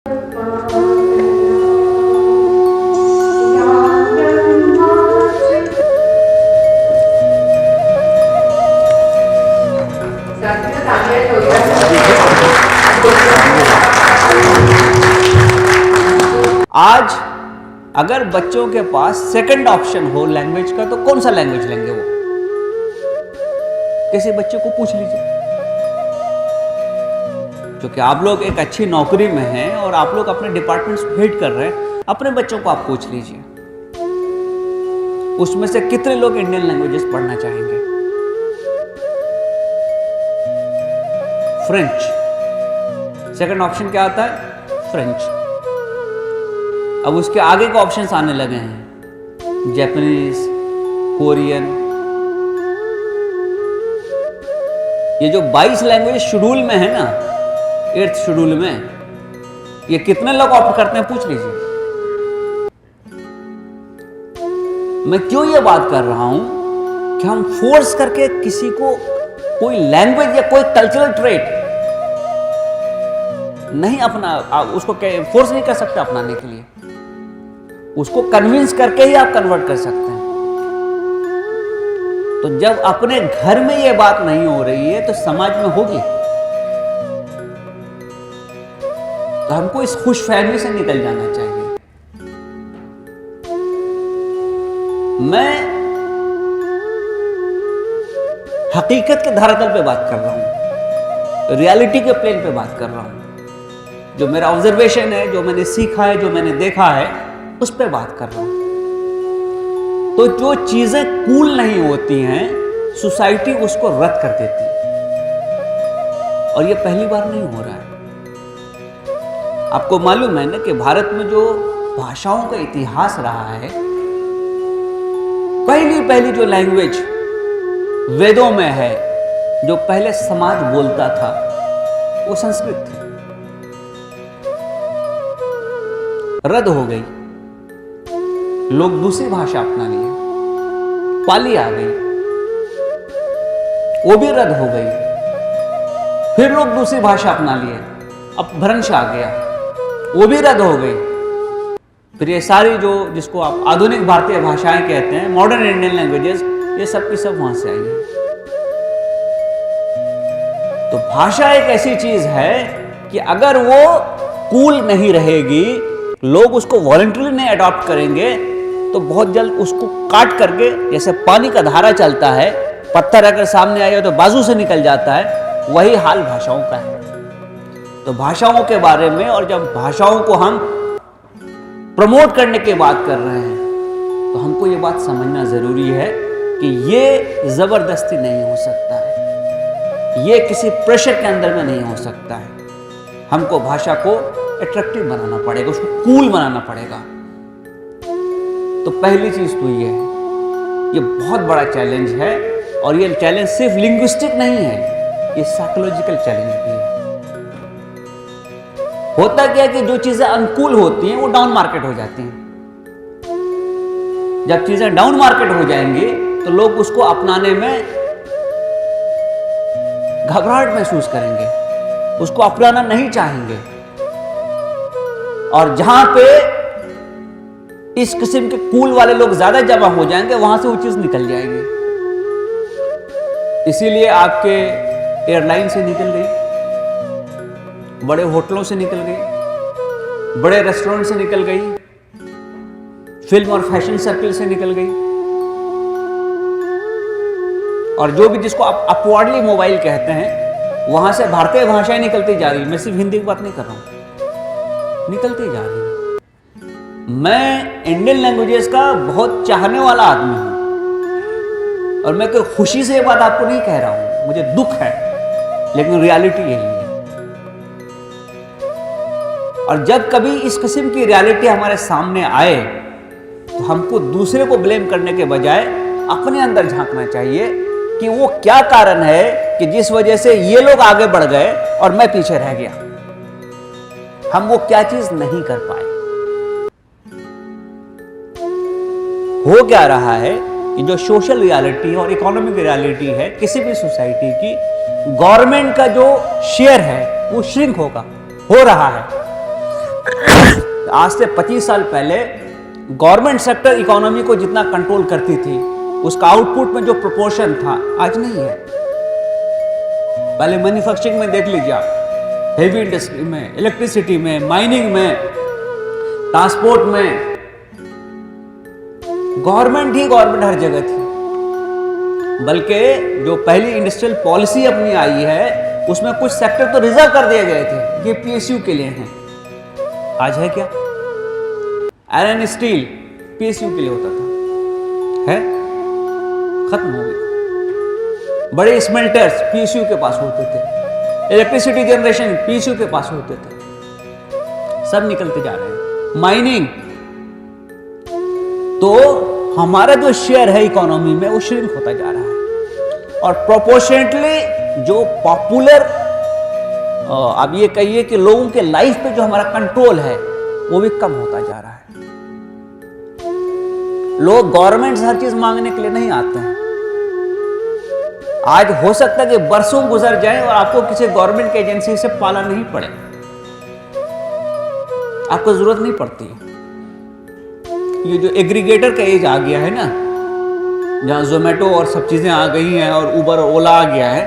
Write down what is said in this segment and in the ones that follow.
आज अगर बच्चों के पास सेकंड ऑप्शन हो लैंग्वेज का, तो कौन सा लैंग्वेज लेंगे वो? किसी बच्चे को पूछ लीजिए। क्योंकि आप लोग एक अच्छी नौकरी में हैं और आप लोग अपने डिपार्टमेंट्स हेड कर रहे हैं, अपने बच्चों को आप पूछ लीजिए, उसमें से कितने लोग इंडियन लैंग्वेजेस पढ़ना चाहेंगे? फ्रेंच सेकंड ऑप्शन क्या आता है? फ्रेंच। अब उसके आगे के ऑप्शंस आने लगे हैं, जापानीज, कोरियन। ये जो 22 लैंग्वेज शेड्यूल में है ना, 8th शेड्यूल में, ये कितने लोग ऑप्ट करते हैं पूछ लीजिए। मैं क्यों ये बात कर रहा हूं कि हम फोर्स करके किसी को कोई लैंग्वेज या कोई कल्चरल ट्रेट नहीं अपना, उसको फोर्स नहीं कर सकते अपनाने के लिए। उसको कन्विंस करके ही आप कन्वर्ट कर सकते हैं। तो जब अपने घर में ये बात नहीं हो रही है तो समाज में होगी। तो हमको इस खुशफहमी से निकल जाना चाहिए। मैं हकीकत के धरातल पे बात कर रहा हूं, रियलिटी के प्लेन पे बात कर रहा हूं। जो मेरा ऑब्जर्वेशन है, जो मैंने सीखा है, जो मैंने देखा है, उस पे बात कर रहा हूं। तो जो चीजें कूल नहीं होती हैं, सोसाइटी उसको रद्द कर देती है। और ये पहली बार नहीं हो रहा है। आपको मालूम है ना कि भारत में जो भाषाओं का इतिहास रहा है, पहली जो लैंग्वेज वेदों में है, जो पहले समाज बोलता था, वो संस्कृत थी। रद्द हो गई, लोग दूसरी भाषा अपना लिए, पाली आ गई, वो भी रद्द हो गई। फिर लोग दूसरी भाषा अपना लिए, अपभ्रंश आ गया, वो भी रद्द हो गई। फिर ये सारी जो जिसको आप आधुनिक भारतीय भाषाएं कहते हैं, मॉडर्न इंडियन लैंग्वेजेस, ये सब की सब वहां से आई है। तो भाषा एक ऐसी चीज है कि अगर वो कूल नहीं रहेगी, लोग उसको वॉलंटरी नहीं अडॉप्ट करेंगे, तो बहुत जल्द उसको काट करके, जैसे पानी का धारा चलता है, पत्थर अगर सामने आया तो बाजू से निकल जाता है, वही हाल भाषाओं का है। तो भाषाओं के बारे में, और जब भाषाओं को हम प्रमोट करने की बात कर रहे हैं, तो हमको ये बात समझना जरूरी है कि ये जबरदस्ती नहीं हो सकता है, ये किसी प्रेशर के अंदर में नहीं हो सकता है। हमको भाषा को अट्रैक्टिव बनाना पड़ेगा, उसको कूल बनाना पड़ेगा। तो पहली चीज तो ये है, ये बहुत बड़ा चैलेंज है। और ये चैलेंज सिर्फ लिंग्विस्टिक नहीं है, ये साइकोलॉजिकल चैलेंज भी है। होता क्या है कि जो चीजें अनुकूल होती हैं वो डाउन मार्केट हो जाती हैं। जब चीजें डाउन मार्केट हो जाएंगी तो लोग उसको अपनाने में घबराहट महसूस करेंगे, उसको अपनाना नहीं चाहेंगे। और जहां पे इस किस्म के कूल वाले लोग ज्यादा जमा हो जाएंगे, वहां से वो चीज निकल जाएगी। इसीलिए आपके एयरलाइन से निकल गई, बड़े होटलों से निकल गई, बड़े रेस्टोरेंट से निकल गई, फिल्म और फैशन सर्कल से निकल गई, और जो भी जिसको आप अपवर्डली मोबाइल कहते हैं, वहां से भारतीय भाषाएं निकलती जा रही। मैं सिर्फ हिंदी की बात नहीं कर रहा हूं, निकलती जा रही है। मैं इंडियन लैंग्वेजेस का बहुत चाहने वाला आदमी हूं, और मैं कोई खुशी से ये बात आपको नहीं कह रहा हूं, मुझे दुख है, लेकिन रियलिटी यही है। और जब कभी इस किस्म की रियलिटी हमारे सामने आए, तो हमको दूसरे को ब्लेम करने के बजाय अपने अंदर झांकना चाहिए कि वो क्या कारण है कि जिस वजह से ये लोग आगे बढ़ गए और मैं पीछे रह गया। हम वो क्या चीज नहीं कर पाए। हो क्या रहा है कि जो सोशल रियलिटी और इकोनॉमिक रियलिटी है किसी भी सोसाइटी की, गवर्नमेंट का जो शेयर है वो श्रिंक हो रहा है। आज से 25 साल पहले गवर्नमेंट सेक्टर इकोनॉमी को जितना कंट्रोल करती थी, उसका आउटपुट में जो प्रोपोर्शन था आज नहीं है। पहले मैन्युफैक्चरिंग में देख लीजिए आप, हेवी इंडस्ट्री में, इलेक्ट्रिसिटी में, माइनिंग में, ट्रांसपोर्ट में गवर्नमेंट हर जगह थी। बल्कि जो पहली इंडस्ट्रियल पॉलिसी अपनी आई है उसमें कुछ सेक्टर तो रिजर्व कर दिए गए थे, ये पीएसयू के लिए हैं। आज है क्या? आयरन स्टील पीएसयू के लिए होता था, है खत्म हो गया। बड़े स्मेल्टर्स पीएसयू के पास होते थे, इलेक्ट्रिसिटी जनरेशन पीएसयू के पास होते थे, सब निकलते जा रहे हैं। माइनिंग, तो हमारा जो शेयर है इकोनॉमी में वो श्रिंक होता जा रहा है। और प्रोपोर्शनेटली जो पॉपुलर, अब ये कहिए कि लोगों के लाइफ पे जो हमारा कंट्रोल है वो भी कम होता जा रहा है। लोग गवर्नमेंट से हर चीज मांगने के लिए नहीं आते हैं। आज हो सकता है कि बरसों गुजर जाएं और आपको किसी गवर्नमेंट की एजेंसी से पाला नहीं पड़े, आपको जरूरत नहीं पड़ती है। ये जो एग्रीगेटर का एज आ गया है ना, जहां जोमेटो और सब चीजें आ गई हैं और उबर और ओला आ गया है,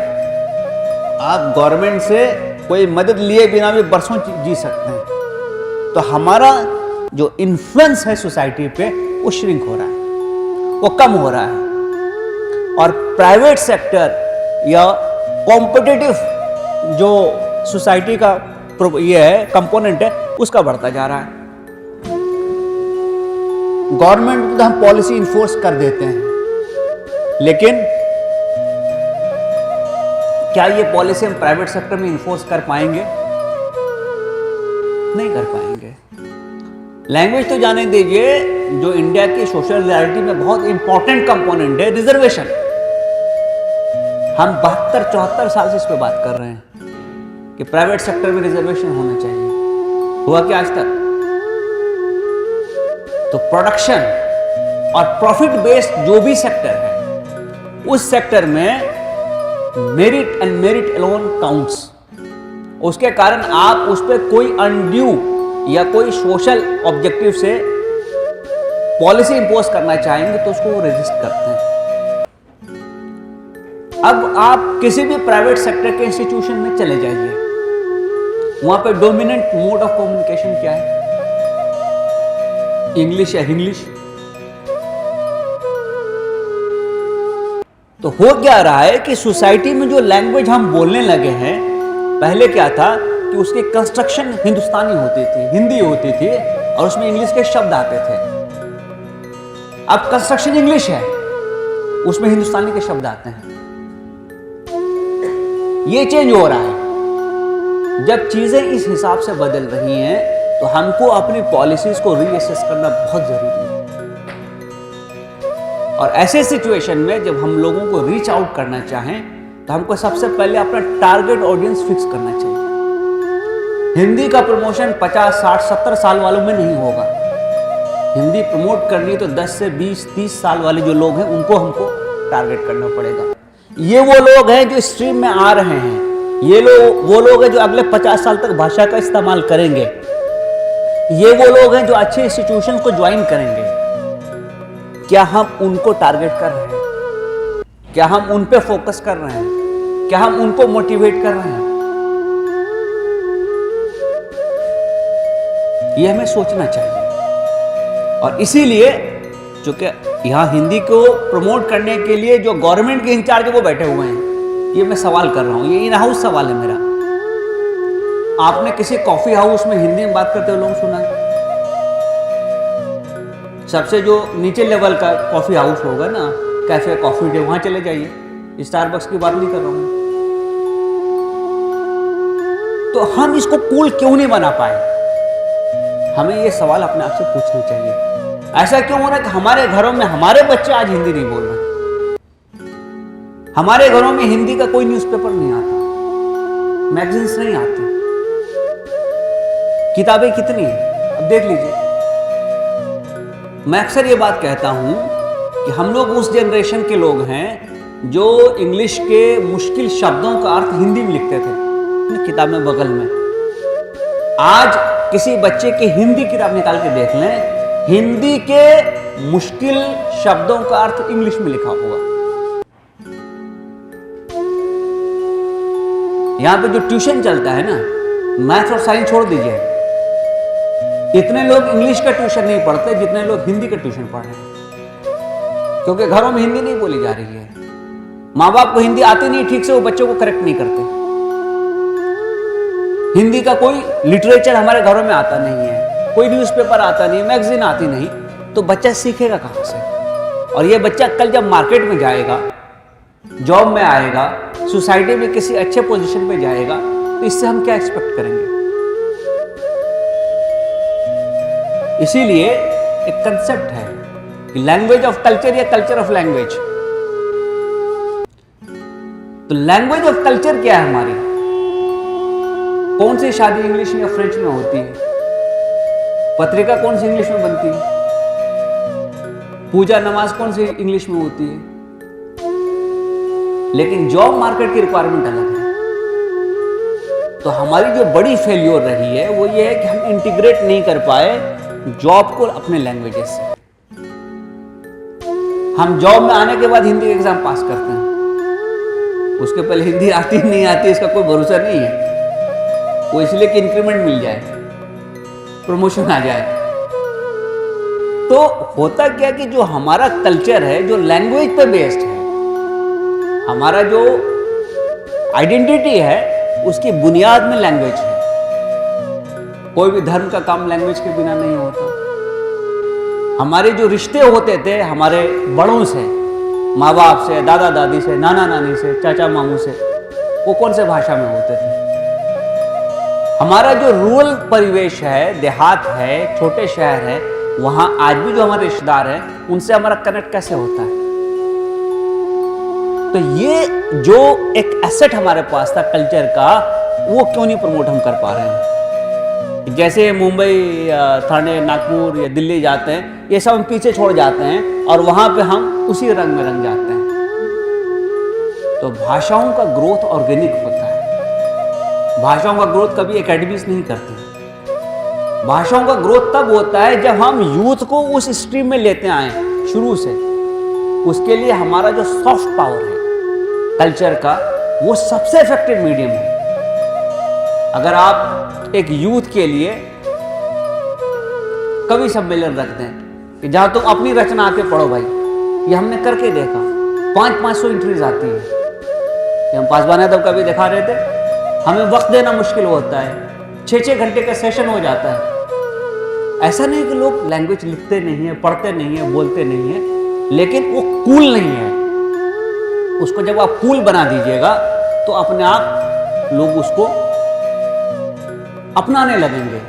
आप गवर्नमेंट से कोई मदद लिए बिना भी बरसों जी सकते हैं। तो हमारा जो इन्फ्लुएंस है सोसाइटी पे वो श्रिंक हो रहा है, वो कम हो रहा है। और प्राइवेट सेक्टर या कॉम्पिटिटिव जो सोसाइटी का ये है कंपोनेंट है, उसका बढ़ता जा रहा है। गवर्नमेंट तो हम पॉलिसी इन्फोर्स कर देते हैं, लेकिन क्या ये पॉलिसी हम प्राइवेट सेक्टर में इन्फोर्स कर पाएंगे? नहीं कर पाएंगे। लैंग्वेज तो जाने दीजिए, जो इंडिया की सोशल रियलिटी में बहुत इंपॉर्टेंट कंपोनेंट है, रिजर्वेशन। हम 72-74 साल से इस पे बात कर रहे हैं कि प्राइवेट सेक्टर में रिजर्वेशन होना चाहिए। हुआ क्या आज तक? तो प्रोडक्शन और प्रॉफिट बेस्ड जो भी सेक्टर है, उस सेक्टर में merit and merit alone counts. उसके कारण आप उस पर कोई अनड्यू या कोई सोशल ऑब्जेक्टिव से पॉलिसी इंपोज करना चाहेंगे तो उसको रेजिस्ट करते हैं। अब आप किसी भी प्राइवेट सेक्टर के इंस्टीट्यूशन में चले जाइए, वहां पे डोमिनेंट मोड ऑफ कम्युनिकेशन क्या है? इंग्लिश या हिंग्लिश। तो हो क्या रहा है कि सोसाइटी में जो लैंग्वेज हम बोलने लगे हैं, पहले क्या था कि उसकी कंस्ट्रक्शन हिंदुस्तानी होती थी, हिंदी होती थी और उसमें इंग्लिश के शब्द आते थे। अब कंस्ट्रक्शन इंग्लिश है, उसमें हिंदुस्तानी के शब्द आते हैं। ये चेंज हो रहा है। जब चीजें इस हिसाब से बदल रही हैं तो हमको अपनी पॉलिसीज को रीअसेस करना बहुत जरूरी है। और ऐसे सिचुएशन में जब हम लोगों को रीच आउट करना चाहें तो हमको सबसे पहले अपना टारगेट ऑडियंस फिक्स करना चाहिए। हिंदी का प्रमोशन 50, 60, 70 साल वालों में नहीं होगा। हिंदी प्रमोट करनी तो 10 से 20, 30 साल वाले जो लोग हैं उनको हमको टारगेट करना पड़ेगा। ये वो लोग हैं जो स्ट्रीम में आ रहे हैं, ये वो लोग हैं जो अगले 50 साल तक भाषा का इस्तेमाल करेंगे, ये वो लोग हैं जो अच्छे इंस्टीट्यूशन को ज्वाइन करेंगे। क्या हम उनको टारगेट कर रहे हैं? क्या हम उन पे फोकस कर रहे हैं? क्या हम उनको मोटिवेट कर रहे हैं? ये हमें सोचना चाहिए। और इसीलिए चूंकि यहां हिंदी को प्रमोट करने के लिए जो गवर्नमेंट के इंचार्ज वो बैठे हुए हैं, ये मैं सवाल कर रहा हूं, ये इन हाउस सवाल है मेरा। आपने किसी कॉफी हाउस में हिंदी में बात करते हुए लोग सुना है? सबसे जो नीचे लेवल का कॉफी हाउस होगा ना, कैफे, कॉफी डे, वहां चले जाइए। स्टारबक्स की बात नहीं कर रहा हूं। तो हम इसको कूल क्यों नहीं बना पाए? हमें ये सवाल अपने आप से पूछना चाहिए। ऐसा क्यों हो रहा है कि हमारे घरों में हमारे बच्चे आज हिंदी नहीं बोल रहे? हमारे घरों में हिंदी का कोई न्यूज़पेपर नहीं आता, मैगजीन्स नहीं आती, किताबें कितनी हैं अब देख लीजिए। मैं अक्सर ये बात कहता हूं कि हम लोग उस जनरेशन के लोग हैं जो इंग्लिश के मुश्किल शब्दों का अर्थ हिंदी में लिखते थे किताब में बगल में। आज किसी बच्चे की हिंदी किताब निकाल के देख लें, हिंदी के मुश्किल शब्दों का अर्थ इंग्लिश में लिखा होगा। यहां पे जो ट्यूशन चलता है ना, मैथ्स और साइंस छोड़ दीजिए, इतने लोग इंग्लिश का ट्यूशन नहीं पढ़ते जितने लोग हिंदी का ट्यूशन पढ़ रहे हैं, क्योंकि घरों में हिंदी नहीं बोली जा रही है। माँ बाप को हिंदी आती नहीं ठीक से, वो बच्चों को करेक्ट नहीं करते। हिंदी का कोई लिटरेचर हमारे घरों में आता नहीं है, कोई न्यूज़पेपर आता नहीं, मैगजीन आती नहीं, तो बच्चा सीखेगा कहां से? और ये बच्चा कल जब मार्केट में जाएगा, जॉब में आएगा, सोसाइटी में किसी अच्छे पोजीशन पे जाएगा, तो इससे हम क्या एक्सपेक्ट करेंगे? इसीलिए एक कंसेप्ट है कि लैंग्वेज ऑफ कल्चर या कल्चर ऑफ लैंग्वेज। तो लैंग्वेज ऑफ कल्चर क्या है हमारी? कौन सी शादी इंग्लिश या फ्रेंच में होती है? पत्रिका कौन सी इंग्लिश में बनती है? पूजा नमाज कौन सी इंग्लिश में होती है? लेकिन जॉब मार्केट की रिक्वायरमेंट अलग है। तो हमारी जो बड़ी फेल्योर रही है वो ये है कि हम इंटीग्रेट नहीं कर पाए जॉब को अपने लैंग्वेजेस से। हम जॉब में आने के बाद हिंदी एग्जाम पास करते हैं, उसके पहले हिंदी आती नहीं आती इसका कोई भरोसा नहीं है। वो इसलिए कि इंक्रीमेंट मिल जाए, प्रमोशन आ जाए। तो होता क्या कि जो हमारा कल्चर है, जो लैंग्वेज पे बेस्ड है, हमारा जो आइडेंटिटी है, उसकी बुनियाद में लैंग्वेज है। कोई भी धर्म का काम लैंग्वेज के बिना नहीं होता। हमारे जो रिश्ते होते थे हमारे बड़ों से, माँ बाप से, दादा दादी से, नाना नानी से, चाचा मामू से, वो कौन से भाषा में होते थे? हमारा जो रूरल परिवेश है, देहात है, छोटे शहर है, वहां आज भी जो हमारे रिश्तेदार हैं उनसे हमारा कनेक्ट कैसे होता है? तो ये जो एक एसेट हमारे पास था कल्चर का, वो क्यों नहीं प्रमोट हम कर पा रहे हैं? जैसे मुंबई, ठाणे, नागपुर या दिल्ली जाते हैं, ये सब हम पीछे छोड़ जाते हैं और वहां पे हम उसी रंग में रंग जाते हैं। तो भाषाओं का ग्रोथ ऑर्गेनिक होता है। भाषाओं का ग्रोथ कभी एकेडमीज नहीं करती। भाषाओं का ग्रोथ तब होता है जब हम यूथ को उस स्ट्रीम में लेते आए शुरू से। उसके लिए हमारा जो सॉफ्ट पावर है कल्चर का, वो सबसे इफेक्टिव मीडियम है। अगर आप एक यूथ के लिए कवि सम्मेलन रख दें कि जहां तुम अपनी रचना आके पढ़ो भाई, ये हमने करके देखा, 500-500 एंट्रीज आती है। कि हम पासवान तब कभी दिखा रहे थे, हमें वक्त देना मुश्किल होता है, 6-6 घंटे का सेशन हो जाता है। ऐसा नहीं कि लोग लैंग्वेज लिखते नहीं है, पढ़ते नहीं है, बोलते नहीं है, लेकिन वो कूल नहीं है। उसको जब आप कूल बना दीजिएगा तो अपने आप लोग उसको अपनाने लगेंगे।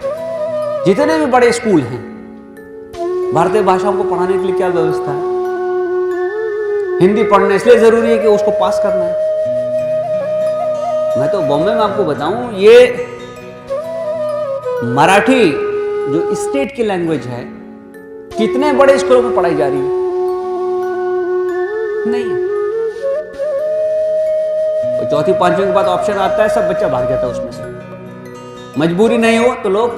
जितने भी बड़े स्कूल हैं, भारतीय भाषाओं को पढ़ाने के लिए क्या व्यवस्था है? हिंदी पढ़ना इसलिए जरूरी है कि उसको पास करना है। मैं तो बॉम्बे में आपको बताऊं, ये मराठी जो स्टेट की लैंग्वेज है, कितने बड़े स्कूलों में पढ़ाई जा रही है? नहीं। तो 4वीं-5वीं के बाद ऑप्शन आता है, सब बच्चा भाग जाता है उसमें से। मजबूरी नहीं हो तो लोग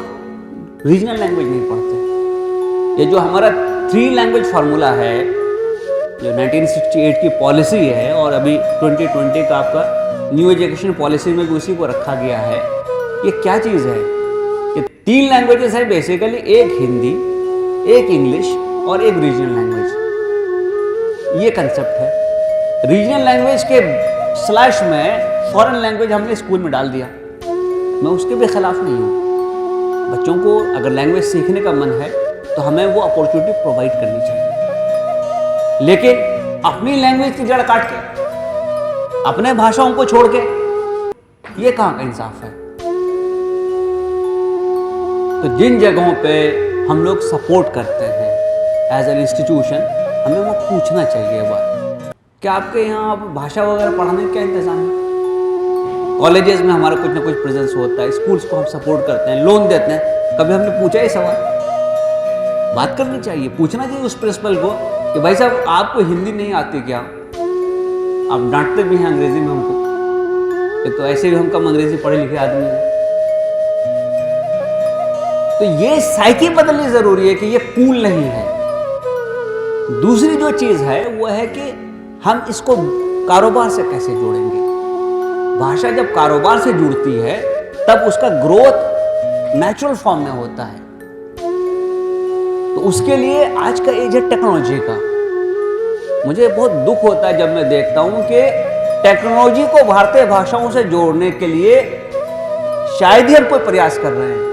रीजनल लैंग्वेज नहीं पढ़ते। ये जो हमारा 3 लैंग्वेज फार्मूला है, जो 1968 की पॉलिसी है और अभी 2020 का आपका न्यू एजुकेशन पॉलिसी में भी उसी को रखा गया है, ये क्या चीज़ है? ये 3 लैंग्वेजेस है बेसिकली, एक हिंदी, एक इंग्लिश और एक रीजनल लैंग्वेज। ये कंसेप्ट है। रीजनल लैंग्वेज के स्लैश में फॉरेन लैंग्वेज हमने स्कूल में डाल दिया। मैं उसके भी खिलाफ नहीं हूँ। बच्चों को अगर लैंग्वेज सीखने का मन है तो हमें वो अपॉर्चुनिटी प्रोवाइड करनी चाहिए, लेकिन अपनी लैंग्वेज की जड़ काट के, अपने भाषाओं को छोड़ के, ये कहाँ का इंसाफ है? तो जिन जगहों पे हम लोग सपोर्ट करते हैं एज एन इंस्टीट्यूशन, हमें वो पूछना चाहिए बात, क्या आपके यहाँ भाषा वगैरह पढ़ाने का क्या इंतजाम है? कॉलेजेस में हमारा कुछ ना कुछ प्रेजेंस होता है, स्कूल्स को हम सपोर्ट करते हैं, लोन देते हैं। कभी हमने पूछा ये सवाल? बात करनी चाहिए, पूछना चाहिए उस प्रिंसिपल को कि भाई साहब आपको हिंदी नहीं आती क्या? आप डांटते भी हैं अंग्रेजी में हमको, एक तो ऐसे भी हम कम अंग्रेजी पढ़े लिखे आदमी हैं। तो ये साइकी बदलनी जरूरी है कि ये कूल नहीं है। दूसरी जो चीज है वो है कि हम इसको कारोबार से कैसे जोड़ेंगे। भाषा जब कारोबार से जुड़ती है तब उसका ग्रोथ नेचुरल फॉर्म में होता है। तो उसके लिए आज का एज है टेक्नोलॉजी का। मुझे बहुत दुख होता है जब मैं देखता हूं कि टेक्नोलॉजी को भारतीय भाषाओं से जोड़ने के लिए शायद ही हम कोई प्रयास कर रहे हैं।